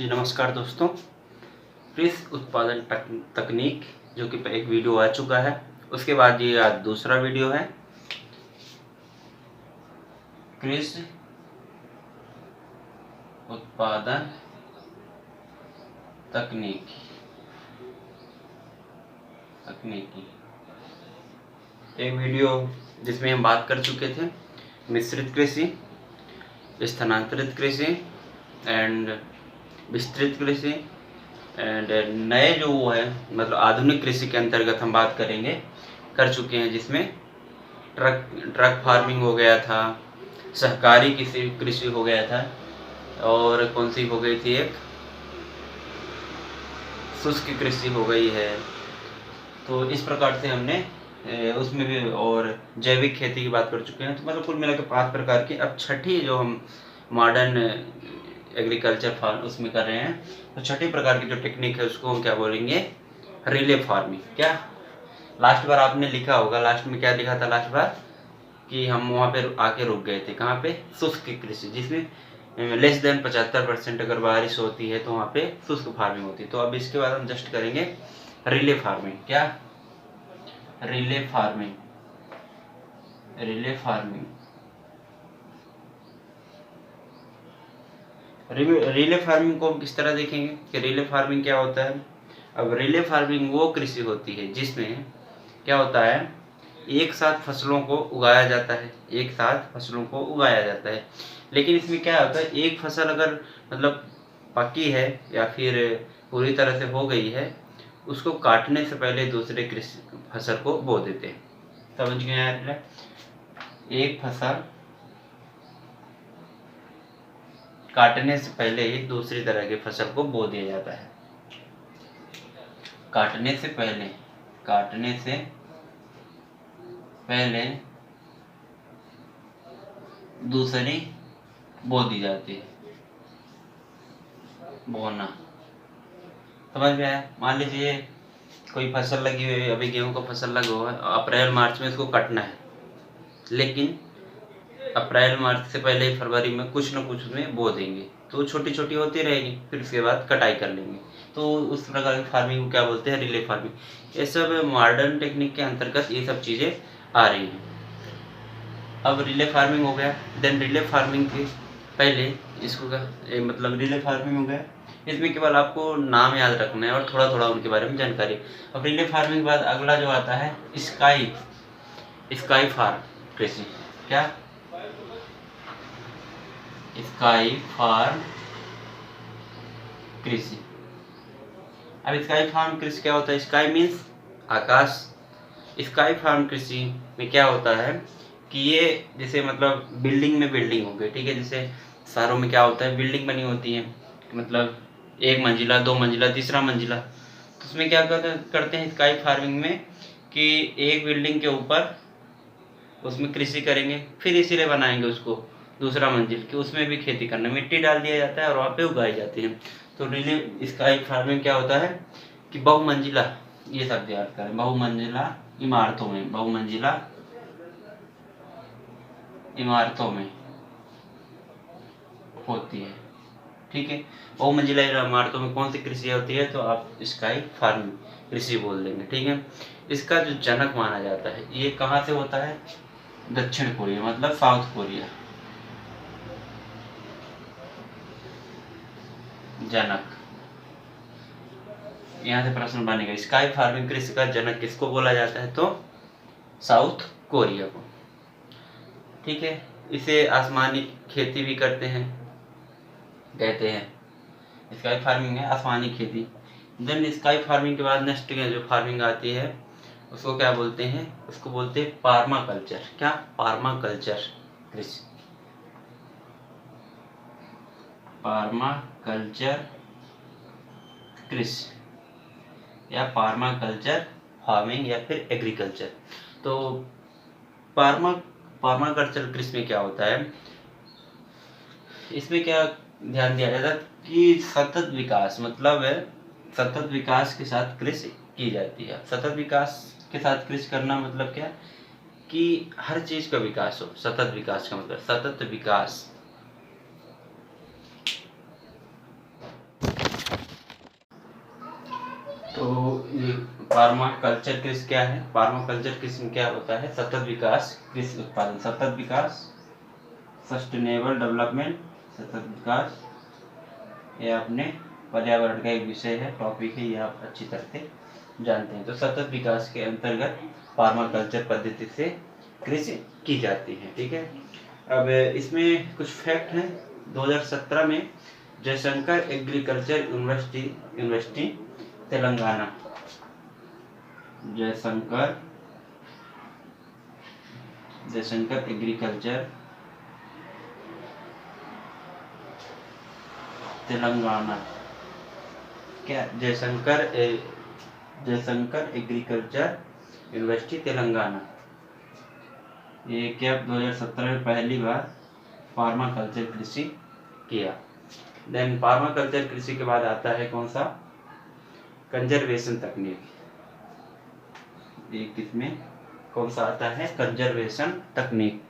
जी नमस्कार दोस्तों। कृषि उत्पादन तकनीक जो कि एक वीडियो आ चुका है, उसके बाद ये आज दूसरा वीडियो है। कृषि उत्पादन तकनीकी एक वीडियो जिसमें हम बात कर चुके थे मिश्रित कृषि, स्थानांतरित कृषि एंड विस्तृत कृषि एंड नए जो वो है मतलब आधुनिक कृषि के अंतर्गत हम बात कर चुके हैं, जिसमें ट्रक फार्मिंग हो गया था, सहकारी कृषि हो गया था, और कौन सी हो गई थी, एक शुष्क कृषि हो गई है। तो इस प्रकार से हमने उसमें भी और जैविक खेती की बात कर चुके हैं। तो मतलब कुल मिलाकर 5 प्रकार की अब छठी जो हम मॉडर्न एग्रीकल्चर फार्म उसमें कर रहे हैं। तो छठी प्रकार की जो टेक्निक है उसको हम क्या बोलेंगे, रिले फार्मिंग। क्या लास्ट बार आपने लिखा होगा, लास्ट में क्या लिखा था लास्ट बार कि हम वहाँ पे आके रुक गए थे, कहाँ पे, शुष्क कृषि, जिसमें लेस देन 75% अगर बारिश होती है तो वहाँ पे शुष्क फार्मिंग होती है। तो अब इसके बाद हम जस्ट करेंगे रिले फार्मिंग। क्या, रिले फार्मिंग। रिले फार्मिंग को हम किस तरह देखेंगे कि रिले फार्मिंग क्या होता है। अब रिले फार्मिंग वो कृषि होती है जिसमें क्या होता है, एक साथ फसलों को उगाया जाता है, लेकिन इसमें क्या होता है, एक फसल अगर मतलब पकी है या फिर पूरी तरह से हो गई है, उसको काटने से पहले दूसरे कृषि फसल को बो देते हैं। समझ गए यार, एक फसल काटने से पहले ही दूसरी तरह की फसल को बो दिया जाता है। काटने से पहले दूसरी बो दी जाती है, बोना। समझ में आया। मान लीजिए कोई फसल लगी हुई है, अभी गेहूं का फसल लगा हुआ है, अप्रैल मार्च में इसको कटना है, लेकिन अप्रैल मार्च से पहले फरवरी में कुछ न कुछ उसमें बो देंगे, तो छोटी छोटी होती रहेगी, फिर उसके बाद कटाई कर लेंगे। तो उस प्रकार की फार्मिंग को क्या बोलते हैं, रिले फार्मिंग। ये सब मॉडर्न टेक्निक के अंतर्गत ये सब चीज़ें आ रही हैं। अब रिले फार्मिंग हो गया, देन रिले फार्मिंग के पहले इसको मतलब रिले फार्मिंग हो गया, इसमें केवल आपको नाम याद रखना है और थोड़ा थोड़ा उनके बारे में जानकारी। अब रिले फार्मिंग के बाद अगला जो आता है स्काई फार्म कृषि। क्या, स्काई फार्म कृषि। अब स्काई फार्म कृषि क्या होता है, स्काई मीन्स आकाश। स्काई फार्म कृषि में क्या होता है कि ये जैसे मतलब बिल्डिंग में बिल्डिंग हो गई, ठीक है। जैसे शहरों में क्या होता है, बिल्डिंग बनी होती है, मतलब 1 मंजिला 2 मंजिला 3रा मंजिला। तो उसमें क्या करते हैं स्काई फार्मिंग में कि एक बिल्डिंग के ऊपर उसमें कृषि करेंगे, फिर इसीलिए बनाएंगे उसको दूसरा मंजिल कि उसमें भी खेती करना, मिट्टी डाल दिया जाता है और वहाँ पे उगाई जाती है। तो रिले स्काई फार्मिंग क्या होता है कि बहुमंजिला, ये सब याद करें, बहुमंजिला इमारतों में होती है, ठीक है। बहुमंजिला इमारतों में कौन सी कृषि होती है, तो आप स्काई फार्मिंग कृषि बोल देंगे, ठीक है। इसका जो जनक माना जाता है, ये कहाँ से होता है, दक्षिण कोरिया, मतलब साउथ कोरिया। जनक, यहाँ से प्रश्न बनेगा, स्काई फार्मिंग कृषि का जनक किसको बोला जाता है, तो साउथ कोरिया को, ठीक है। इसे आसमानी खेती भी कहते हैं। स्काई फार्मिंग है आसमानी खेती। देन स्काई फार्मिंग के बाद नेक्स्ट जो फार्मिंग आती है उसको क्या बोलते हैं, उसको बोलते हैं पार्माकल्चर। क्या, पार्माकल्चर कृषि, पार्माकल्चर कृषि या पार्माकल्चर फार्मिंग या फिर एग्रीकल्चर। तो पार्माकल्चर कृषि में क्या होता है, इसमें क्या ध्यान दिया जाता है कि सतत विकास, मतलब सतत विकास के साथ कृषि की जाती है। सतत विकास के साथ कृषि करना मतलब क्या कि हर चीज का विकास हो। सतत विकास का मतलब सतत विकास, ये पर्माकल्चर कृषि क्या है? पर्माकल्चर कृषि में क्या होता है? सतत विकास कृषि उत्पादन, सतत विकास, सस्टेनेबल डेवलपमेंट, सतत विकास, ये अपने पर्यावरण का एक विषय है, टॉपिक है, ये आप अच्छी तरह से जानते हैं। तो सतत विकास के अंतर्गत पर्माकल्चर पद्धति से कृषि की जाती है। ठीक है, अब इसमें कुछ फैक्ट हैं। 2017 में Jaishankar agriculture university Telangana, Jaishankar agriculture Telangana, क्या जयशंकर एग्रीकल्चर यूनिवर्सिटी तेलंगाना, ये क्या 2017 में पहली बार पर्माकल्चर कृषि किया। देन पर्माकल्चर कृषि के बाद आता है कौन सा? कंजर्वेशन तकनीक। ये किसमें कौन सा आता है? कंजर्वेशन तकनीक।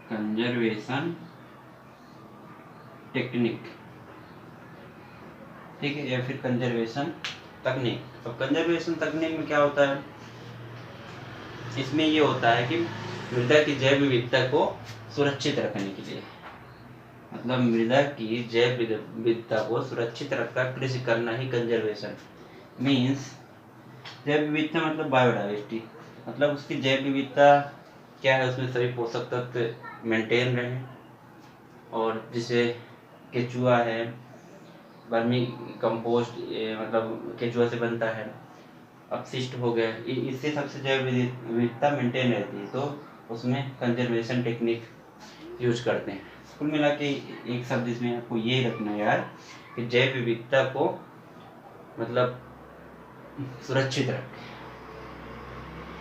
कंजर्वेशन टेक्निक, ठीक है, या फिर कंजर्वेशन तकनीक। अब कंजर्वेशन तकनीक में क्या होता है? इसमें ये होता है कि मृदा की जैव विविधता को सुरक्षित रखने के लिए, मतलब मृदा की जैव विविधता को सुरक्षित रखकर कृषि करना ही कंजर्वेशन मीन्स। जैव विविधता मतलब बायोडाइवर्सिटी, मतलब उसकी जैव विविधता क्या है, उसमें सभी पोषक तत्व मेंटेन रहे, और जिसे केचुआ है, वर्मी कंपोस्ट मतलब केचुआ से बनता है, अपशिष्ट हो गया, इससे सबसे जैव विविधता मेंटेन रहती है। तो उसमें कंजर्वेशन टेक्निक यूज करते हैं। कुल मिला के एक शब्द इसमें आपको ये रखना है यार कि जैव विविधता को मतलब सुरक्षित रखें।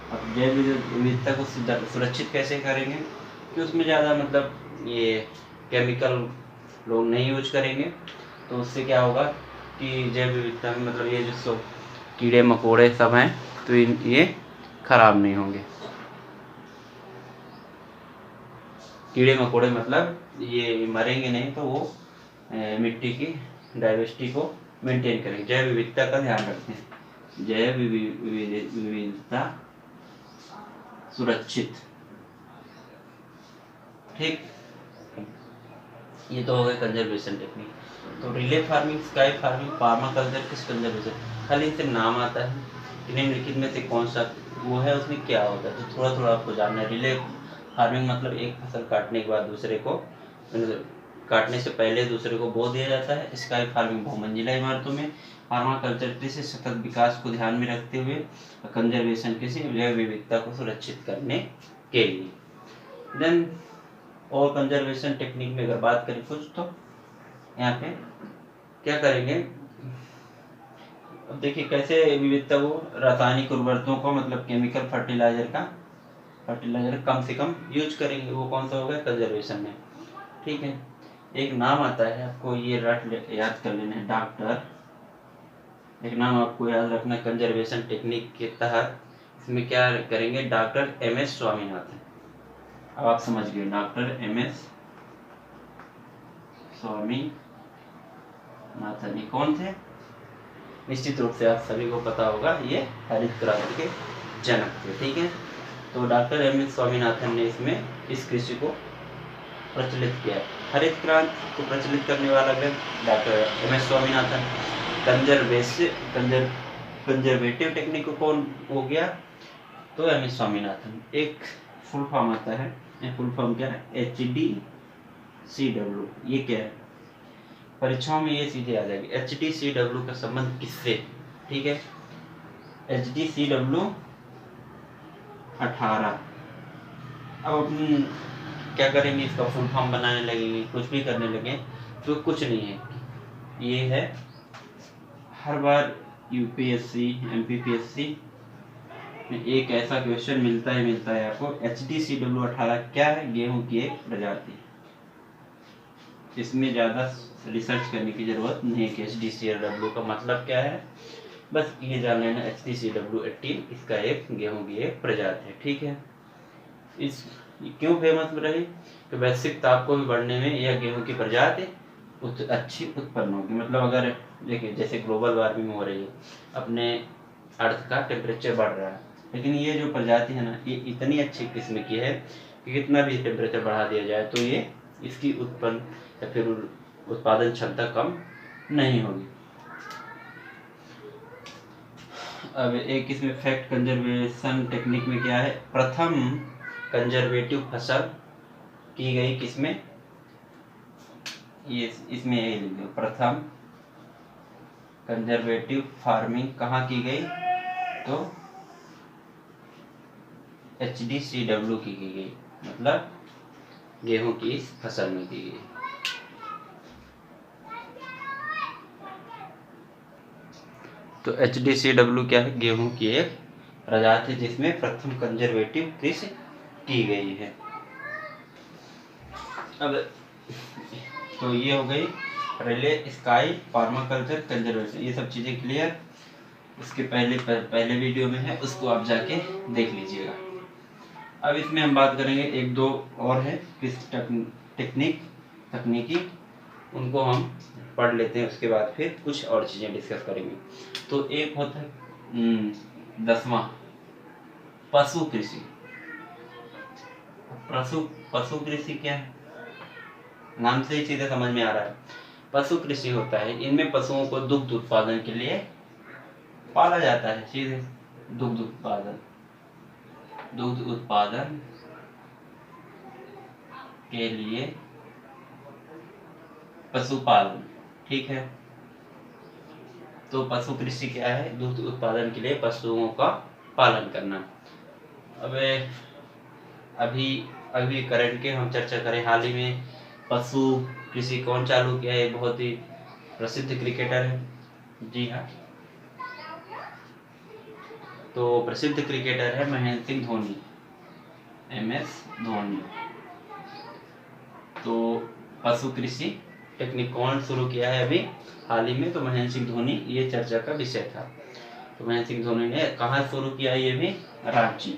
अब जैव विविधता को सुरक्षित कैसे करेंगे कि उसमें ज़्यादा मतलब ये केमिकल लोग नहीं यूज करेंगे, तो उससे क्या होगा कि जैव विविधता में मतलब ये जो कीड़े मकोड़े सब हैं तो ये खराब नहीं होंगे। कीड़े मकोड़े मतलब ये मरेंगे नहीं, तो वो मिट्टी की डाइवर्सिटी को मेंटेन करेंगे। जैव विविधता का ध्यान रखते हैं, जैव विविधता सुरक्षित, ठीक। ये तो हो गए कंजर्वेशन टेक्निक। तो relay farming, sky farming, permaculture, किस कंजर्वेशन, खाली इनसे नाम आता है, निम्नलिखित में से कौन सा वो है, उसमें क्या होता है, तो थोड़ा थोड़ा आपको जानना है। रिले फार्मिंग मतलब एक फसल काटने के बाद दूसरे को, काटने से पहले दूसरे को बो दिया जाता है। स्काई फार्मिंग बहुमंजिला इमारतों में, पर्माकल्चर कृषि सतत विकास को ध्यान में रखते हुए, कंजर्वेशन कृषि जैव विविधता को सुरक्षित करने के लिए। देन और कंजर्वेशन टेक्निक में अगर बात करें कुछ, तो यहाँ पे क्या करेंगे, अब देखिए कैसे विविधता को, रासायनिक उर्वरकों को मतलब केमिकल फर्टिलाइजर कम से कम यूज करेंगे, वो कौन सा होगा? कंजर्वेशन में, ठीक है। एक नाम आता है, आपको ये याद कर लेना है, डॉक्टर, एक नाम आपको याद रखना कंजर्वेशन टेक्निक के तहत। इसमें क्या करेंगे? Doctor MS Swaminathan. अब आप समझ गए, डॉक्टर MS स्वामीनाथन ये कौन थे? निश्चित रूप से आप सभी को पता होगा, ये हरित क्रांति के जनक थे, ठीक है। तो डॉक्टर MS स्वामीनाथन ने इसमें इस कृषि को प्रचलित किया। हरित क्रांति को प्रचलित करने वाला व्यक्ति doctor MS Swaminathan. Conservative technique को कौन हो गया? तो MS स्वामीनाथन। एक फुल फॉर्म आता है, फुल फॉर्म क्या है? HDCW। ये क्या है? परीक्षाओं में ये सीधे आ जाएगी। HDCW का संबंध किससे? ठीक है, HDCW 18। अब अपन क्या करेंगे, इसका फुल फॉर्म बनाने लगेंगे, कुछ भी करने लगे तो कुछ नहीं है। ये है हर बार UPSC MPPSC में एक ऐसा क्वेश्चन मिलता है आपको। HDCW 18 क्या है? गेहूं की एक प्रजाति। इसमें ज़्यादा रिसर्च करने की ज़रूरत नहीं है कि HDCW का मतलब क्या है, बस ये जान लेना HDCW 18 इसका एक गेहूं की एक प्रजाति है, ठीक है। इस क्यों फेमस रही? कि वैश्विक ताप को भी बढ़ने में यह गेहूं की प्रजाति अच्छी उत्पन्न होगी। मतलब अगर देखिए जैसे ग्लोबल वार्मिंग हो रही है, अपने अर्थ का टेम्परेचर बढ़ रहा है, लेकिन ये जो प्रजाति है ना, ये इतनी अच्छी किस्म की है कि कितना भी टेम्परेचर बढ़ा दिया जाए तो ये इसकी उत्पन्न या फिर उत्पादन क्षमता कम नहीं होगी। अब एक इसमें फैक्ट कंजर्वेशन टेक्निक में क्या है, प्रथम कंजर्वेटिव फसल की गई किसमें, ये इसमें यही लिख दो, प्रथम कंजर्वेटिव फार्मिंग कहाँ की गई, तो HDCW की गई, मतलब गेहूं की इस फसल में की गई। तो HDCW क्या है, गेहूं की एक प्रजाति है जिसमें प्रथम कंजर्वेटिव कृषि की गई है। अब तो ये हो गई रिले स्काई फार्माकल्चर कंजर्वेशन, ये सब चीजें क्लियर उसके पहले वीडियो में है, उसको आप जाके देख लीजिएगा। अब इसमें हम बात करेंगे एक दो और है कृषि तकनीकी, उनको हम पढ़ लेते हैं, उसके बाद फिर कुछ और चीजें डिस्कस करेंगे। तो एक होता है 10वां पशु कृषि। पशु कृषि क्या है, नाम से ही सीधे समझ में आ रहा है। पशु कृषि होता है, इनमें पशुओं को दुग्ध उत्पादन के लिए पाला जाता है, सीधे दुग्ध उत्पादन के लिए पशुपालन, ठीक है। तो पशु कृषि क्या है, दूध उत्पादन के लिए पशुओं का पालन करना। अब अभी करंट के हम चर्चा करें, हाल ही में पशु कृषि कौन चालू किया है, बहुत ही प्रसिद्ध क्रिकेटर है, जी हाँ, तो प्रसिद्ध क्रिकेटर है महेंद्र सिंह धोनी, MS धोनी। तो पशु कृषि टेक्निक कौन शुरू किया है अभी हाल ही में, तो महेंद्र सिंह धोनी, ये चर्चा का विषय था। तो महेंद्र सिंह धोनी ने कहाँ शुरू किया, ये भी रांची,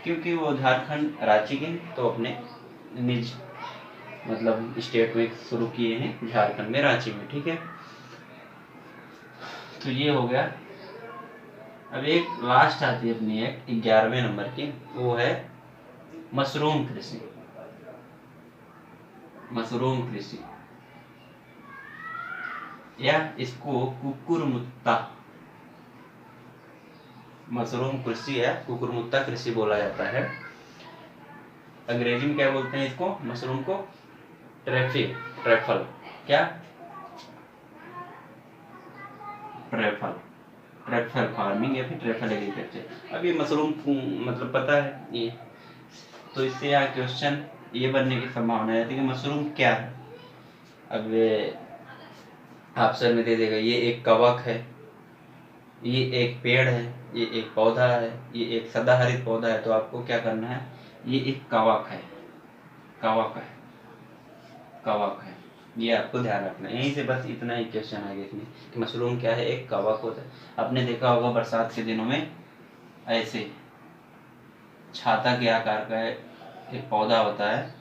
क्योंकि वो झारखंड रांची के, तो अपने निज मतलब स्टेट में शुरू किए हैं, झारखंड में रांची में, ठीक है। तो ये हो गया। अब एक लास्ट आती है अपनी एक 11वें नंबर की, वो है मशरूम कृषि। मशरूम कृषि या इसको कुकुरमुत्ता, मशरूम कृषि या कुकुरमुत्ता कृषि बोला जाता है। अंग्रेजी में क्या बोलते हैं इसको, मशरूम को ट्रैफल, क्या ट्रैफल फार्मिंग या फिर ट्रैफल एग्रीकल्चर। अब ये मशरूम मतलब पता है ये, तो इससे यहाँ क्वेश्चन ये बनने की संभावना है कि मशरूम क्या है। अब ऑप्शन में दे देगा, ये एक कवक है, ये एक पेड़ है, ये एक पौधा है, ये एक सदाहरित पौधा है। तो आपको क्या करना है, ये एक कवक है, ये आपको ध्यान रखना है। यहीं से बस इतना ही क्वेश्चन आ गया इसमें कि मशरूम क्या है, एक कवक होता है। आपने देखा होगा बरसात के दिनों में ऐसे छाता के आकार का एक पौधा होता है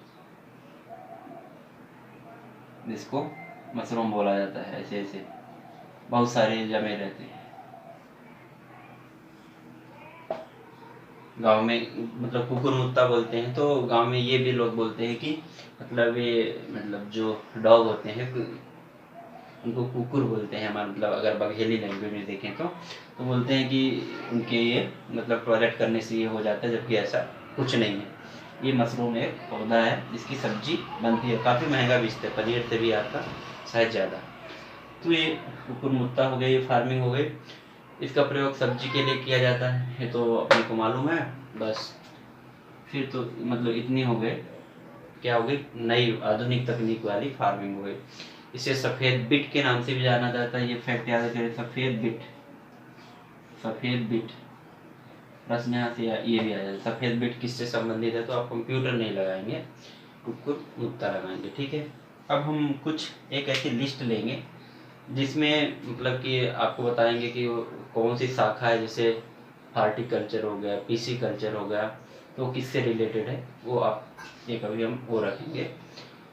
जिसको मशरूम बोला जाता है, ऐसे ऐसे बहुत सारे जमे रहते हैं। गांव में मतलब कुकुरमुत्ता बोलते हैं, तो गांव में ये भी लोग बोलते हैं कि मतलब ये मतलब जो डॉग होते हैं उनको कुकुर बोलते हैं हमारे, मतलब अगर बघेली लैंग्वेज में देखें तो बोलते हैं कि उनके ये मतलब टॉयलेट करने से ये हो जाता है, जबकि ऐसा कुछ नहीं है। ये मशरूम एक पौधा है जिसकी सब्जी बनती है, काफ़ी महंगा बेचते हैं, पनीर से भी आता शायद ज़्यादा। तो ये कुकुरमुत्ता हो गई, ये फार्मिंग हो गई, इसका प्रयोग सब्जी के लिए किया जाता है, ये तो अपने को मालूम है। बस फिर तो मतलब इतनी हो गए, क्या हो गई, नई आधुनिक तकनीक वाली फार्मिंग हो गई। इसे सफ़ेद बिट के नाम से भी जाना जाता है, ये फैक्ट याद करें, सफ़ेद बिट प्रश्न यहाँ से ये भी आ जाता है। सफ़ेद बिट किससे संबंधित है, तो आप कंप्यूटर नहीं लगाएंगे, कुकुरमुत्ता लगाएंगे, ठीक है। अब हम कुछ एक ऐसी लिस्ट लेंगे जिसमें मतलब कि आपको बताएंगे कि कौन सी शाखा है, जैसे हॉर्टिकल्चर हो गया, पीसी कल्चर हो गया, तो किससे रिलेटेड है वो आप एक अभी हम वो रखेंगे।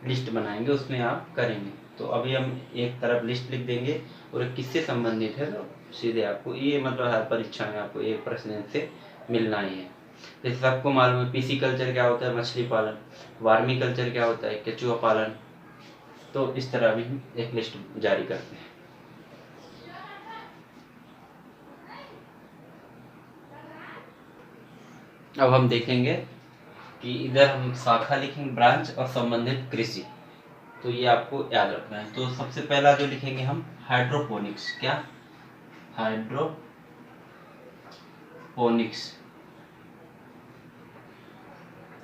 लिस्ट बनाएंगे, उसमें आप करेंगे। तो अभी हम एक तरफ लिस्ट लिख देंगे और ये किससे संबंधित है, तो सीधे आपको ये मतलब हर परीक्षा में आपको एक प्रश्न से मिलना ही है। जैसे सबको मालूम है पीसी कल्चर क्या होता है, मछली पालन, वार्मी कल्चर क्या होता है, केचुआ पालन। तो इस तरह अभी हम एक लिस्ट जारी करते हैं। अब हम देखेंगे कि इधर हम शाखा लिखेंगे ब्रांच और संबंधित कृषि, तो ये आपको याद रखना है। तो सबसे पहला जो लिखेंगे हम हाइड्रोपोनिक्स, क्या हाइड्रोपोनिक्स।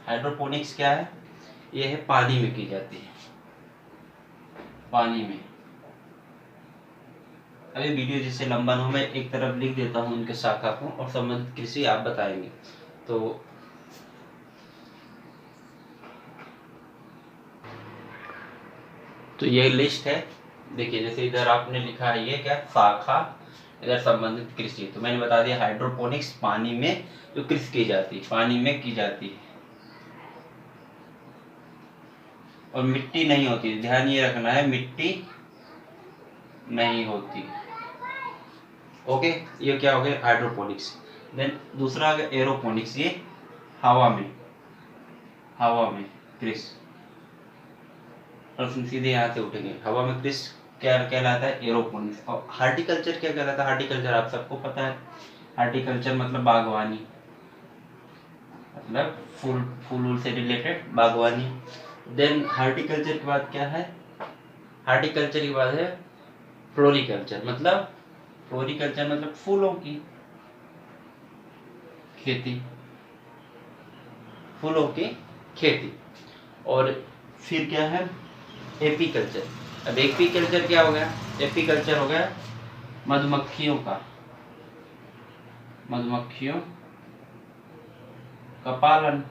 हाइड्रोपोनिक्स क्या है, ये है पानी में की जाती है, पानी में। अभी वीडियो जिससे लंबा ना हो, मैं एक तरफ लिख देता हूँ उनके शाखा को और संबंधित कृषि आप बताएंगे। तो ये लिस्ट है। देखिए जैसे इधर आपने लिखा है ये क्या, शाखा, इधर संबंधित कृषि। तो मैंने बता दिया हाइड्रोपोनिक्स पानी में जो कृषि की जाती है, पानी में की जाती है और मिट्टी नहीं होती, ध्यान ये रखना है, मिट्टी नहीं होती। ओके, ये क्या हो गया हाइड्रोपोनिक्स। देन दूसरा आ गया एरोपोनिक्स, ये हवा में कृषि। प्रश्न सीधे यहाँ से उठेंगे, हवा में कृषि क्या कहलाता है, एरोपोनिक्स। और हार्टिकल्चर क्या कहलाता है, हार्टिकल्चर आप सबको पता है, हार्टिकल्चर मतलब बागवानी, मतलब फूल से रिलेटेड बागवानी। देन हार्टिकल्चर के बाद क्या है, हार्टिकल्चर के बाद है फ्लोरिकल्चर, मतलब फूलों की खेती, फूलों की खेती। और फिर क्या है एपीकल्चर। अब एपीकल्चर क्या हो गया, एपीकल्चर हो गया मधुमक्खियों का पालन।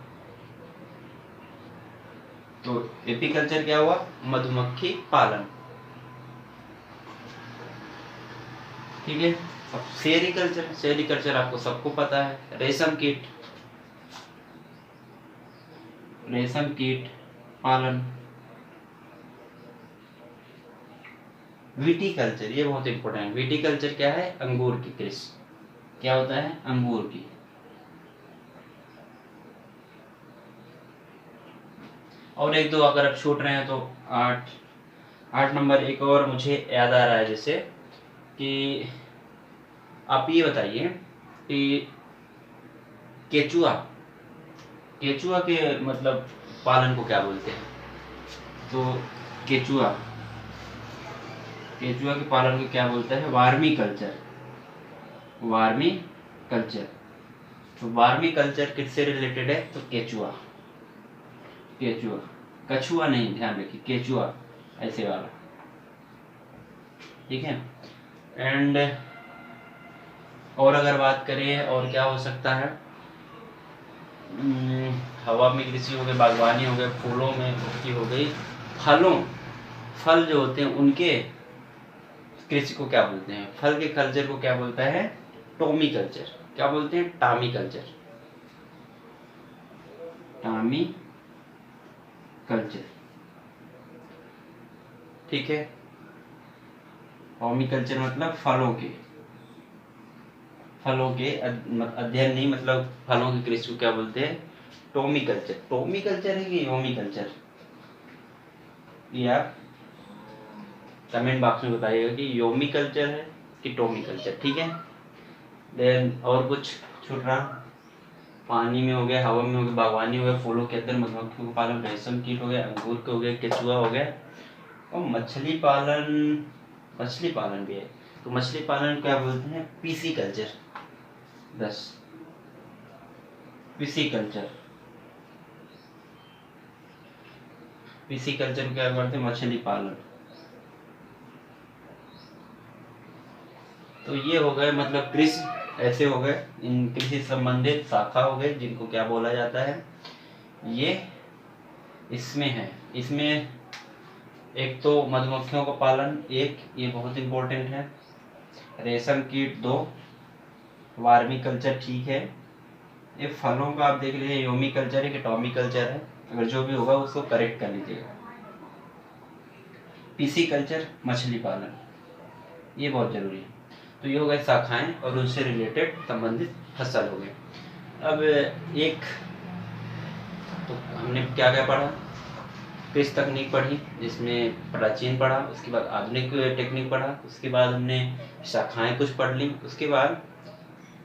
तो एपीकल्चर क्या हुआ, मधुमक्खी पालन, ठीक है। अब सेरीकल्चर आपको सबको पता है, रेशम कीट पालन। विटीकल्चर, ये बहुत इंपॉर्टेंट है। विटीकल्चर क्या है, अंगूर की कृषि। क्या होता है, अंगूर की। और एक दो अगर आप छूट रहे हैं तो 8 नंबर एक और मुझे याद आ रहा है, जैसे कि आप ये बताइए कि केचुआ के मतलब पालन को क्या बोलते हैं। तो केचुआ के पालन को क्या बोलते हैं, वार्मी कल्चर। तो वार्मी कल्चर किससे रिलेटेड है, तो केचुआ, कछुआ नहीं, ध्यान रखिए, केचुआ ऐसे वाला, ठीक है। एंड और अगर बात करें और क्या हो सकता है, हवा में कृषि हो गई, बागवानी हो गई, फूलों में की हो गई, फल जो होते हैं उनके कृषि को क्या बोलते हैं, फल के कल्चर को क्या बोलता है, टॉमी कल्चर। क्या बोलते हैं, टामी कल्चर, ठीक है। टॉमी कल्चर मतलब फलों के अध्ययन नहीं, मतलब फलों की कृषि को क्या बोलते हैं, टॉमी कल्चर है कि योमी कल्चर, ये आप कमेंट बॉक्स में बताइएगा कि योमी कल्चर है कि टॉमी कल्चर, ठीक है। देन और कुछ छूट रहा, पानी में हो गया, हवा में हो गया, बागवानी हो गया, फूलों के अंदर मधुमक्खियों का पालन, रेशम कीट हो गया, अंगूर के हो गया, केचुआ हो गया, और मछली पालन भी है। तो मछली पालन क्या बोलते हैं, पीसी कल्चर। 10 पीसी कल्चर क्या करते हैं, मछली पालन। तो ये हो गए मतलब कृषि, ऐसे हो गए, इन कृषि संबंधित शाखा हो गए जिनको क्या बोला जाता है। ये इसमें है, इसमें एक तो मधुमक्खियों का पालन, एक ये बहुत इंपॉर्टेंट है, रेशम कीट 2, वार्मी कल्चर, ठीक है। ये फलों का आप देख लीजिए, योमी कल्चर है कि टॉमी कल्चर है, अगर जो भी होगा उसको करेक्ट कर लीजिएगा। पिसीकल्चर, मछली पालन, ये बहुत जरूरी है। तो ये हो गए शाखाएं और उनसे रिलेटेड संबंधित फसल हो गए। अब एक तो हमने क्या क्या पढ़ा, कृषि तकनीक पढ़ी जिसमें प्राचीन पढ़ा, उसके बाद आधुनिक टेक्निक पढ़ा, उसके बाद हमने शाखाएं कुछ पढ़ ली। उसके बाद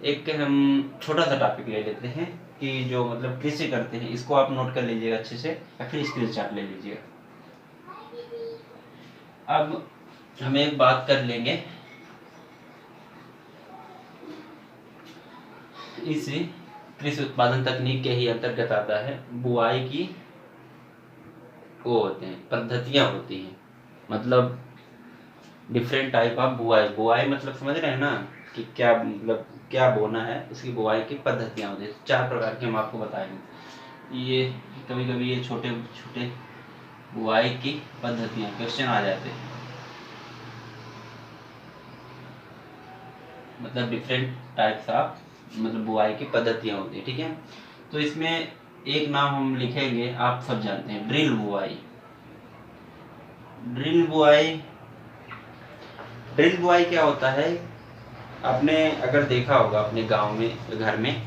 एक हम छोटा सा टॉपिक ले लेते हैं कि जो मतलब कृषि करते हैं, इसको आप नोट कर लीजिएगा अच्छे से या फिर स्क्रीनशॉट ले लीजिएगा। अब हम एक बात कर लेंगे, इस कृषि उत्पादन तकनीक के ही अंतर्गत आता है बुआई की वो होते हैं पद्धतियां होती हैं, मतलब डिफरेंट टाइप ऑफ बुआई। बुआई मतलब समझ रहे हैं ना कि क्या मतलब क्या बोना है, उसकी बुआई की पद्धतियां होती हैं। 4 प्रकार की हम आपको बताएंगे। ये कभी कभी ये छोटे छोटे बुआई की पद्धतियां क्वेश्चन आ जाते हैं, मतलब डिफरेंट टाइप्स ऑफ मतलब बुआई की पद्धतियां होती है, ठीक है। तो इसमें एक नाम हम लिखेंगे, आप सब जानते हैं, ड्रिल बुआई। ड्रिल बुआई, ड्रिल बुआई क्या होता है, आपने अगर देखा होगा अपने गांव में, घर में,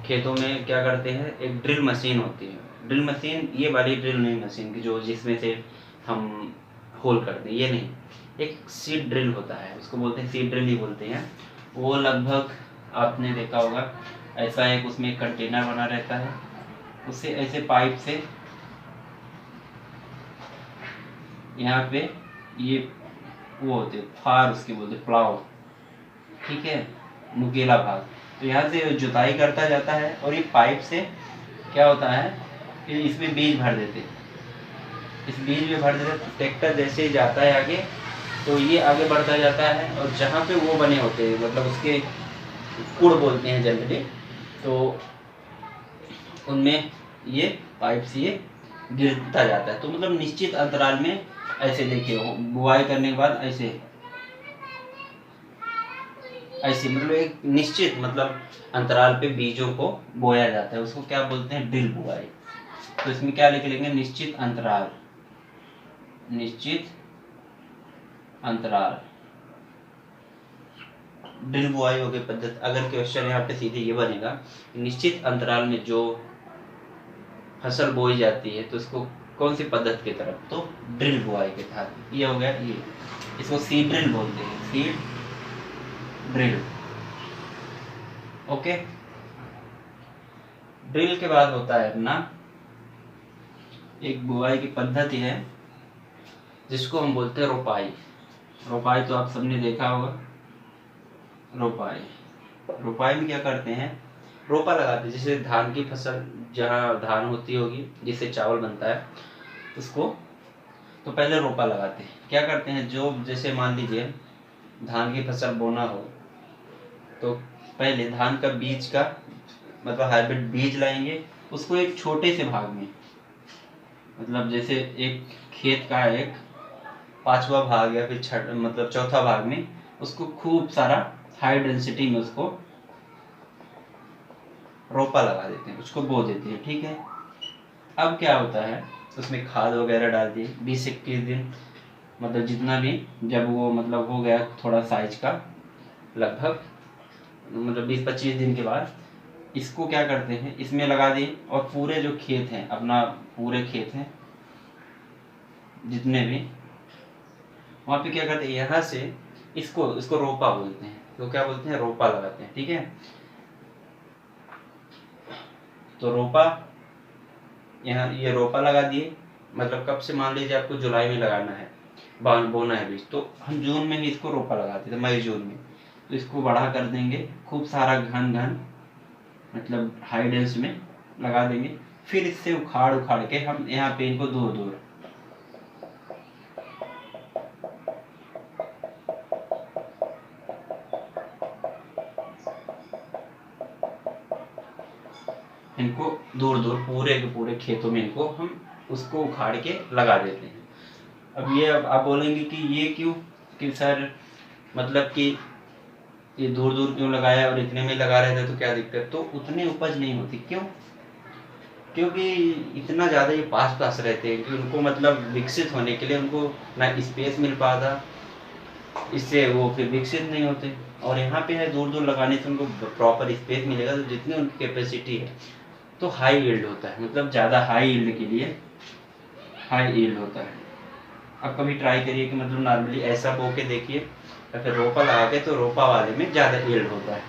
खेतों में क्या करते हैं, एक ड्रिल मशीन होती है। ड्रिल मशीन ये वाली ड्रिल नहीं मशीन की जो जिसमें से हम होल करते हैं, ये नहीं, एक सीड ड्रिल होता है, उसको बोलते हैं सीड ड्रिल ही बोलते हैं। वो लगभग आपने देखा होगा ऐसा एक उसमें एक कंटेनर बना रहता है, उससे ऐसे पाइप से यहाँ पे ये वो होते फार, उसके बोलते प्लाव, ठीक है, नुकीला भाग। तो यहाँ से जुताई करता जाता है और ये पाइप से क्या होता है कि इसमें बीज भर देते, इस बीज में भर देते, ट्रैक्टर जैसे ही जाता है आगे तो ये आगे बढ़ता जाता है, और जहाँ पे वो बने होते हैं मतलब उसके कुड़ बोलते हैं जनरली, तो उनमें ये पाइप से ये गिरता जाता है। तो मतलब निश्चित अंतराल में ऐसे देखिए बुआई करने के बाद ऐसे ऐसे मतलब एक निश्चित मतलब अंतराल पे बीजों को बोया जाता है, उसको क्या बोलते हैं, ड्रिल बुआई। तो इसमें क्या लिख लेंगे, निश्चित अंतराल, निश्चित अंतराल ड्रिल बुआई हो गई पद्धति। अगर क्वेश्चन यहाँ पे सीधे ये बनेगा, निश्चित अंतराल में जो फसल बोई जाती है तो इसको कौन सी पद्धति की तरफ, तो ड्रिल बुआई के तहत। ये हो गया, ये इसको सीड ड्रिल बोलते हैं, सीड ड्रिल, ओके। ड्रिल के बाद होता है अपना एक बुआई की पद्धति है जिसको हम बोलते हैं रोपाई। रोपाई तो आप सबने देखा होगा, रोपाई, रोपाई में क्या करते हैं, रोपा लगाते हैं। जैसे धान की फसल, जहाँ धान होती होगी जिससे चावल बनता है, उसको तो पहले रोपा लगाते हैं। क्या करते हैं, जो जैसे मान लीजिए धान की फसल बोना हो तो पहले धान का बीज का मतलब हाइब्रिड बीज लाएंगे, उसको एक छोटे से भाग में, मतलब जैसे एक खेत का एक 5वां भाग या फिर मतलब चौथा भाग में उसको खूब सारा हाई डेंसिटी में उसको रोपा लगा देते हैं, उसको बो देते हैं, ठीक है। अब क्या होता है, उसमें खाद वगैरह डाल दिए, 20 से 21 दिन मतलब जितना भी, जब वो मतलब हो गया थोड़ा साइज का, लगभग मतलब 20-25 दिन के बाद इसको क्या करते हैं, इसमें लगा दिए, और पूरे जो खेत हैं, अपना पूरे खेत हैं जितने भी, वहाँ पे क्या करते हैं, यहाँ से इसको रोपा बोलते हैं। तो क्या बोलते हैं, रोपा लगाते हैं, ठीक है। तो रोपा, यहाँ ये रोपा लगा दिए, मतलब कब से, मान लीजिए आपको जुलाई में लगाना है, बोना है बीज, तो हम जून में ही इसको रोपा लगाते थे, मई जून में। तो इसको बढ़ा कर देंगे, खूब सारा घन घन मतलब हाई डेंस में लगा देंगे, फिर इससे उखाड़ उखाड़ के हम यहाँ पे इनको दूर दूर इनको दूर दूर पूरे के पूरे खेतों में इनको हम उसको उखाड़ के लगा देते हैं। अब ये आप बोलेंगे कि ये क्यों, कि सर मतलब कि ये दूर दूर क्यों लगाया और इतने में लगा रहे थे तो क्या दिक्कत, तो उतनी उपज नहीं होती। क्यों, क्योंकि इतना ज़्यादा ये पास रहते हैं कि उनको मतलब विकसित होने के लिए उनको ना स्पेस मिल पाता, इससे वो फिर विकसित नहीं होते। और यहाँ पे है दूर दूर लगाने से उनको प्रॉपर स्पेस मिलेगा, तो जितनी उनकी कैपेसिटी है तो हाई यील्ड होता है, मतलब ज़्यादा हाई यील्ड के लिए हाई यील्ड होता है। अब कभी ट्राई करिए कि मतलब नॉर्मली ऐसा बो के देखिए या फिर रोपा लगा के, तो रोपा वाले में ज़्यादा यील्ड होता है।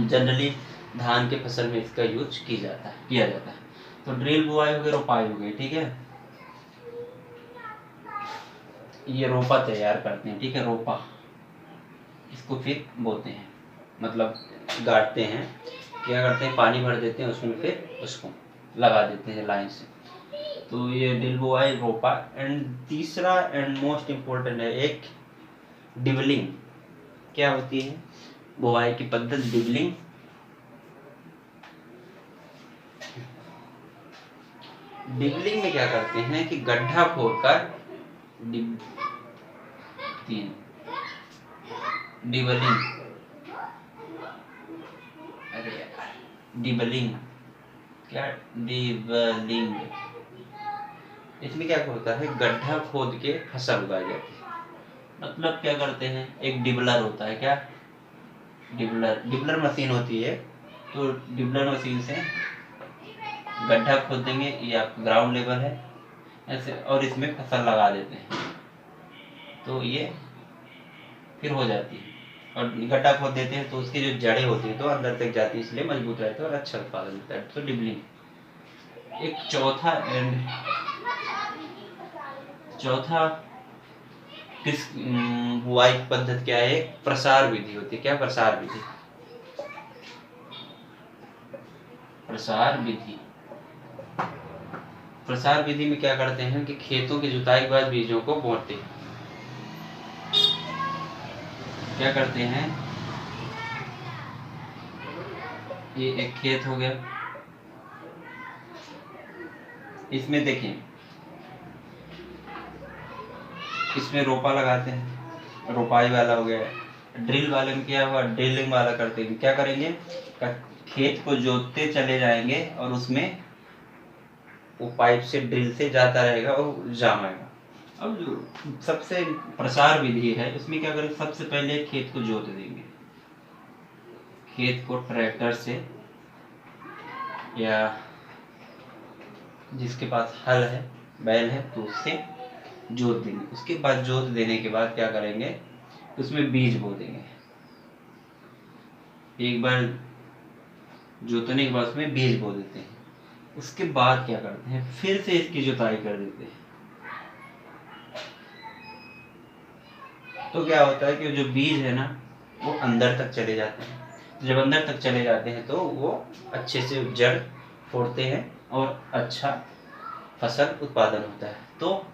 जनरली धान के फसल में इसका यूज किया जाता है। तो ड्रिल बुआई हो गई, रोपाई हो गई, ठीक है। ये रोपा तैयार करते हैं, ठीक है, रोपा इसको फिर बोते हैं, मतलब गाड़ते हैं। क्या करते हैं, पानी भर देते हैं उसमें, फिर उसको लगा देते हैं लाइन से। तो ये ड्रिल बुआई, रोपा। एंड तीसरा एंड मोस्ट इम्पोर्टेंट है एक डिबलिंग। क्या होती है बुआई की पद्धति? डिबलिंग। डिबलिंग में क्या करते हैं कि गड्ढा खोदकर डिबलिंग, अरे यार, डिबलिंग क्या, डिबलिंग इसमें क्या होता है, गड्ढा खोद के फसल उगाई जाती है। मतलब क्या करते हैं, एक डिबलर होता है, क्या डिबलर मशीन होती है। तो डिबलर मशीन से गड्ढा खोद देंगे, ये आपका ग्राउंड लेवल है ऐसे, और इसमें फसल लगा देते हैं, तो ये फिर हो जाती है। और गड्ढा खोद देते हैं तो उसकी जो जड़ें होती हैं तो अंदर तक जाती है, इसलिए मजबूत रहता है और अच्छा उत्पादन होता है। तो डिबलिंग। एक चौथा किस बुआई पद्धति क्या है, प्रसार विधि होती है। क्या प्रसार विधि? प्रसार विधि में क्या करते हैं कि खेतों की जुताई के बाद बीजों को बोते हैं। क्या करते हैं, ये एक खेत हो गया, इसमें देखें, इसमें रोपा लगाते हैं, रोपाई वाला हो गया। ड्रिल वाले में क्या हुआ, ड्रिलिंग वाला करते हैं। क्या करेंगे, खेत को जोतते चले जाएंगे और उसमें वो पाइप से ड्रिल से जाता रहेगा और जाम आएगा। अब जो सबसे प्रसार विधि है उसमें क्या करेंगे, सबसे पहले खेत को जोत देंगे, खेत को ट्रैक्टर से या जिसके पास हल है, बैल है, तो उससे जोत देंगे। उसके बाद जोत देने के बाद क्या करेंगे, उसमें बीज बो देंगे। एक बार जोतने के बाद उसमें बीज बो देते हैं। उसके बाद क्या करते हैं, फिर से इसकी जुताई कर देते हैं। तो क्या होता है कि जो बीज है ना वो अंदर तक चले जाते हैं। तो जब अंदर तक चले जाते हैं तो वो अच्छे से जड़ फोड़ते हैं और अच्छा फसल उत्पादन होता है। तो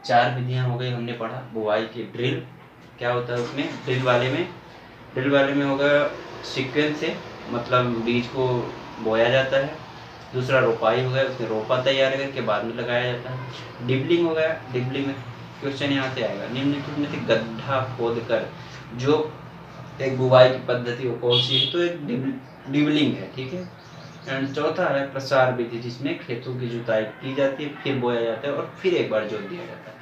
4 विधियां हो गई, हमने पढ़ा। बुआई की ड्रिल क्या होता है उसमें, ड्रिल वाले में होगा सीक्वेंस से, मतलब बीज को बोया जाता है। दूसरा रोपाई हो गया, उसमें रोपा तैयार करके बाद में लगाया जाता है। डिबलिंग हो गया, डिबलिंग में क्वेश्चन यहाँ से आएगा, निम्नलिखित में से गड्ढा खोद कर जो एक बुआई की पद्धति वो कौन सी है, तो एक डिबलिंग है, ठीक है। एंड चौथा है प्रसार विधि, जिसमें खेतों की जुताई की जाती है, फिर बोया जाता है और फिर एक बार जोत दिया जाता है,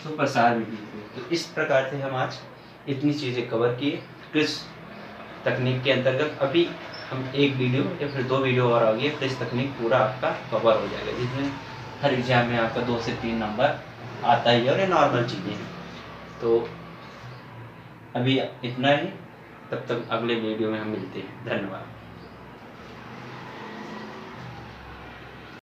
तो प्रसार विधि। तो इस प्रकार से हम आज इतनी चीज़ें कवर किए कृषि तकनीक के अंतर्गत। अभी हम एक वीडियो या फिर 2 वीडियो और आगे कृषि तकनीक पूरा आपका कवर हो जाएगा, जिसमें हर एग्जाम में आपका 2 से 3 नंबर आता ही है और ये नॉर्मल चीज़ें हैं। तो अभी इतना ही, तब तक अगले वीडियो में हम मिलते हैं। धन्यवाद।